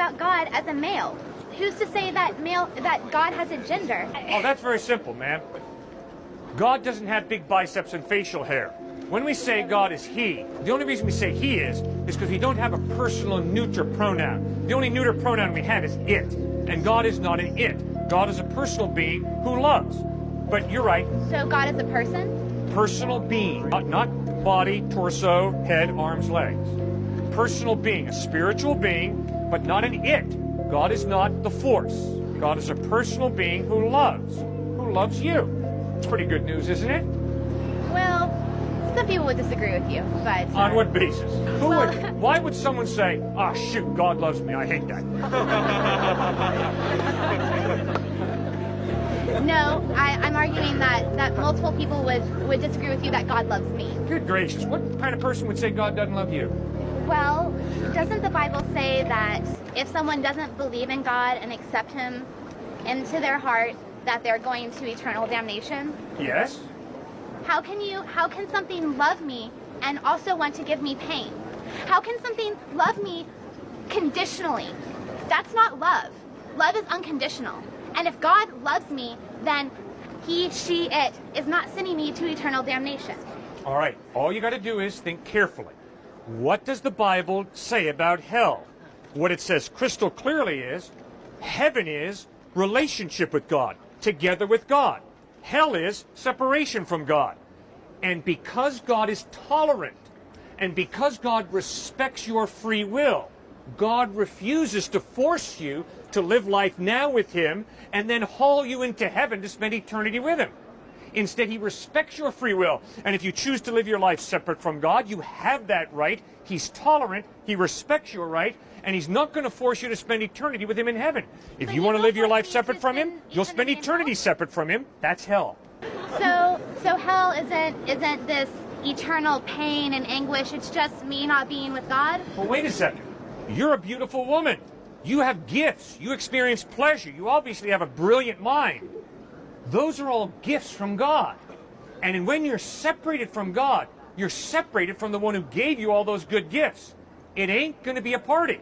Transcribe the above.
about God as a male? Who's to say that God has a gender? Oh, that's very simple, ma'am. God doesn't have big biceps and facial hair. When we say God is he, the only reason we say he is because we don't have a personal neuter pronoun. The only neuter pronoun we have is it. And God is not an it. God is a personal being who loves. But you're right. So God is a person? Personal being. Not body, torso, head, arms, legs. Personal being. A spiritual being, but not an it. God is not the force. God is a personal being who loves you. It's pretty good news, isn't it? Well, some people would disagree with you, but... On what basis? Why would someone say, ah, shoot, God loves me, I hate that? No, I'm arguing that multiple people would disagree with you that God loves me. Good gracious, what kind of person would say God doesn't love you? Well, doesn't the Bible say that if someone doesn't believe in God and accept him into their heart, that they're going to eternal damnation? Yes. How can something love me and also want to give me pain? How can something love me conditionally? That's not love. Love is unconditional. And if God loves me, then he, she, it is not sending me to eternal damnation. All right, all you got to do is think carefully. What does the Bible say about hell? What it says crystal clearly is, heaven is relationship with God, together with God. Hell is separation from God. And because God is tolerant, and because God respects your free will, God refuses to force you to live life now with him and then haul you into heaven to spend eternity with him. Instead, he respects your free will. And if you choose to live your life separate from God, you have that right. He's tolerant. He respects your right. And he's not going to force you to spend eternity with him in heaven. If you want to live your life separate from him, you'll spend eternity separate from him. That's hell. So hell isn't this eternal pain and anguish. It's just me not being with God? Well, wait a second. You're a beautiful woman. You have gifts. You experience pleasure. You obviously have a brilliant mind. Those are all gifts from God. And when you're separated from God, you're separated from the one who gave you all those good gifts. It ain't going to be a party.